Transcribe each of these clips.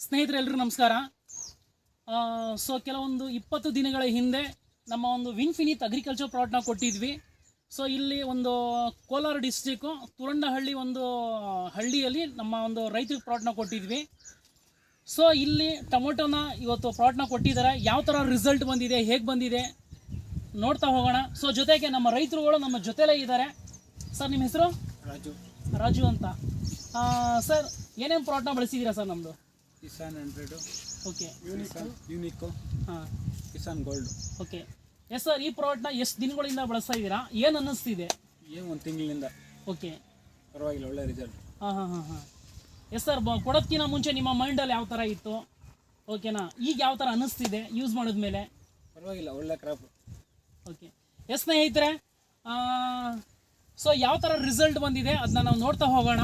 ಸ್ನೇಹಿತರೆ ಎಲ್ಲರಿಗೂ ನಮಸ್ಕಾರ. ಸೊ ಕೆಲವೊಂದು 20 ದಿನಗಳ ಹಿಂದೆ ನಮ್ಮ ಒಂದು ವಿನ್ಫಿನಿತ್ ಅಗ್ರಿಕಲ್ಚರ್ ಪ್ರಾಡಕ್ಟ್ನ ಕೊಟ್ಟಿದ್ವಿ. ಸೊ ಇಲ್ಲಿ ಒಂದು ಕೋಲಾರ ಡಿಸ್ಟ್ರಿಕ್ಕು ತುರಂಡಹಳ್ಳಿ ಒಂದು ಹಳ್ಳಿಯಲ್ಲಿ ನಮ್ಮ ಒಂದು ರೈತರಿಗೆ ಪ್ರಾಡಕ್ಟ್ನ ಕೊಟ್ಟಿದ್ವಿ. ಸೊ ಇಲ್ಲಿ ಟೊಮೊಟೊನ ಇವತ್ತು ಪ್ರಾಡಕ್ಟ್ನ ಕೊಟ್ಟಿದ್ದಾರೆ. ಯಾವ ಥರ ರಿಸಲ್ಟ್ ಬಂದಿದೆ, ಹೇಗೆ ಬಂದಿದೆ ನೋಡ್ತಾ ಹೋಗೋಣ. ಸೊ ಜೊತೆಗೆ ನಮ್ಮ ರೈತರುಗಳು ನಮ್ಮ ಜೊತೆಲೇ ಇದ್ದಾರೆ. ಸರ್ ನಿಮ್ಮ ಹೆಸರು? ರಾಜು ಅಂತ. ಸರ್ ಏನೇನು ಪ್ರಾಡಕ್ಟ್ನ ಬಳಸಿದ್ದೀರಾ ಸರ್? ನಮ್ಮದು ಕಿಸಾನ್ 100, ಓಕೆ, ಯೂನಿಕ್, ಹಾಂ, Kisan gold. Okay. Yes sir, ಈ ಪ್ರಾಡಕ್ಟ್ನ ಎಷ್ಟು ದಿನಗಳಿಂದ ಬಳಸ್ತಾ ಇದ್ದೀರಾ? ಏನು ಅನ್ನಿಸ್ತಿದೆ? ಏನು ಒಂದು ತಿಂಗಳಿಂದ. ಓಕೆ, ಪರವಾಗಿಲ್ಲ, ಒಳ್ಳೆ ರಿಸಲ್ಟ್. ಹಾಂ. ಎಸ್ ಸರ್, ಕೊಡೋದಕ್ಕಿಂತ ಮುಂಚೆ ನಿಮ್ಮ ಮೈಂಡಲ್ಲಿ ಯಾವ ಥರ ಇತ್ತು? ಓಕೆನಾ, ಈಗ ಯಾವ ಥರ ಅನ್ನಿಸ್ತಿದೆ ಯೂಸ್ ಮಾಡಿದ್ಮೇಲೆ? ಪರವಾಗಿಲ್ಲ, ಒಳ್ಳೆ ಕ್ರಾಪ್. ಓಕೆ. ಎಸ್ ಸ್ನೇಹಿತರೆ, ಸೊ ಯಾವ ಥರ ರಿಸಲ್ಟ್ ಬಂದಿದೆ ಅದನ್ನ ನಾವು ನೋಡ್ತಾ ಹೋಗೋಣ.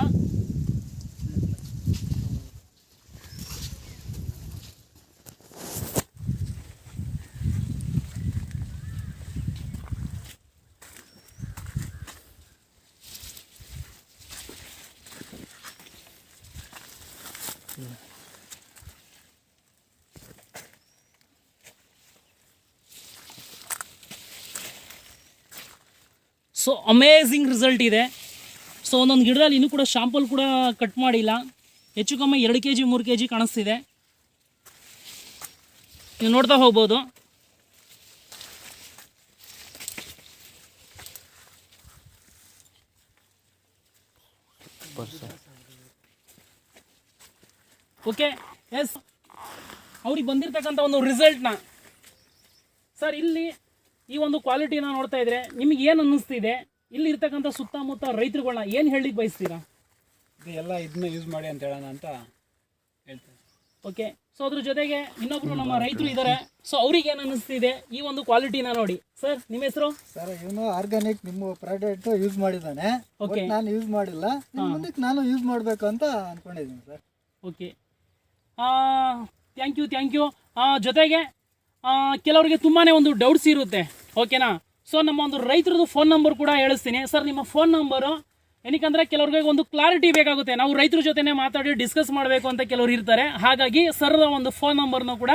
ಸೊ ಅಮೇಝಿಂಗ್ ರಿಸಲ್ಟ್ ಇದೆ. ಸೊ ಒಂದೊಂದು ಗಿಡದಲ್ಲಿ ಇನ್ನೂ ಕೂಡ ಶಾಂಪಲ್ ಕೂಡ ಕಟ್ ಮಾಡಿಲ್ಲ. ಹೆಚ್ಚು ಕಮ್ಮಿ 2 kg 3 kg ಕಾಣಿಸ್ತಿದೆ. ನೀವು ನೋಡ್ತಾ ಹೋಗ್ಬೋದು. ಓಕೆ. ಎಸ್, ಅವ್ರಿಗೆ ಬಂದಿರತಕ್ಕಂಥ ಒಂದು ರಿಸಲ್ಟ್ನ ಸರ್ ಇಲ್ಲಿ ಈ ಒಂದು ಕ್ವಾಲಿಟಿನ ನೋಡ್ತಾ ಇದ್ರೆ ನಿಮಗೆ ಏನು ಅನ್ನಿಸ್ತಿದೆ? ಇಲ್ಲಿ ಇರ್ತಕ್ಕಂಥ ಸುತ್ತಮುತ್ತ ರೈತರುಗಳನ್ನ ಏನು ಹೇಳಲಿಕ್ಕೆ ಬಯಸ್ತೀರಾ? ಎಲ್ಲ ಇದನ್ನ ಯೂಸ್ ಮಾಡಿ ಅಂತ ಹೇಳೋಣ ಅಂತ ಹೇಳ್ತೇನೆ. ಓಕೆ. ಸೊ ಅದ್ರ ಜೊತೆಗೆ ಇನ್ನೊಬ್ರು ನಮ್ಮ ರೈತರು ಇದ್ದಾರೆ. ಸೊ ಅವ್ರಿಗೆ ಏನು ಅನ್ನಿಸ್ತಿದೆ ಈ ಒಂದು ಕ್ವಾಲಿಟಿನ ನೋಡಿ? ಸರ್ ನಿಮ್ಮ ಹೆಸರು? ಸರ್, ಇವನು ಆರ್ಗ್ಯಾನಿಕ್ ನಿಮ್ಮ ಪ್ರಾಡಕ್ಟ್ ಯೂಸ್ ಮಾಡಿದ್ದಾನೆ. ಓಕೆ, ನಾನು ಯೂಸ್ ಮಾಡಿಲ್ಲ. ಮುಂದಕ್ಕೆ ನಾನು ಯೂಸ್ ಮಾಡಬೇಕು ಅಂತ ಅನ್ಕೊಂಡಿದ್ದೀನಿ ಸರ್. Okay, thank you. ಜೊತೆಗೆ ಕೆಲವರಿಗೆ ತುಂಬಾ ಒಂದು ಡೌಟ್ಸ್ ಇರುತ್ತೆ. ಓಕೆನಾ? ಸೊ ನಮ್ಮ ಒಂದು ರೈತರದ್ದು ಫೋನ್ ನಂಬರ್ ಕೂಡ ಹೇಳಿಸ್ತೀನಿ. ಸರ್ ನಿಮ್ಮ ಫೋನ್ ನಂಬರು ಏನಕ್ಕಂದರೆ ಕೆಲವ್ರಿಗೆ ಒಂದು ಕ್ಲಾರಿಟಿ ಬೇಕಾಗುತ್ತೆ. ನಾವು ರೈತರ ಜೊತೆನೇ ಮಾತಾಡಿ ಡಿಸ್ಕಸ್ ಮಾಡಬೇಕು ಅಂತ ಕೆಲವರು ಇರ್ತಾರೆ. ಹಾಗಾಗಿ ಸರ್ದ ಒಂದು ಫೋನ್ ನಂಬರ್ನ ಕೂಡ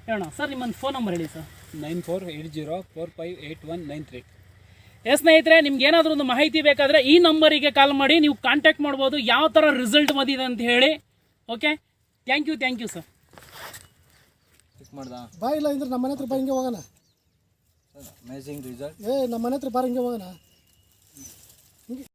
ಹೇಳೋಣ. ಸರ್ ನಿಮ್ಮ ಫೋನ್ ನಂಬರ್ ಹೇಳಿ ಸರ್. 9480458193. ಎಸ್ ಸ್ನೇಹಿತರೆ, ನಿಮ್ಗೆ ಏನಾದರೂ ಒಂದು ಮಾಹಿತಿ ಬೇಕಾದರೆ ಈ ನಂಬರಿಗೆ ಕಾಲ್ ಮಾಡಿ ನೀವು ಕಾಂಟ್ಯಾಕ್ಟ್ ಮಾಡ್ಬೋದು, ಯಾವ ಥರ ರಿಸಲ್ಟ್ ಬಂದಿದೆ ಅಂತ ಹೇಳಿ. Okay, thank you sir. ಬಾ, ಇಲ್ಲ ಅಂದ್ರೆ ನಮ್ಮ ಮನೆ ಹತ್ರ ಬಾ, ಹಿಂಗೆ ಹೋಗೋಣ. Amazing result. ನಮ್ಮ ಮನೆ ಹತ್ರ ಬಾ, ಹಿಂಗೆ ಹೋಗೋಣ.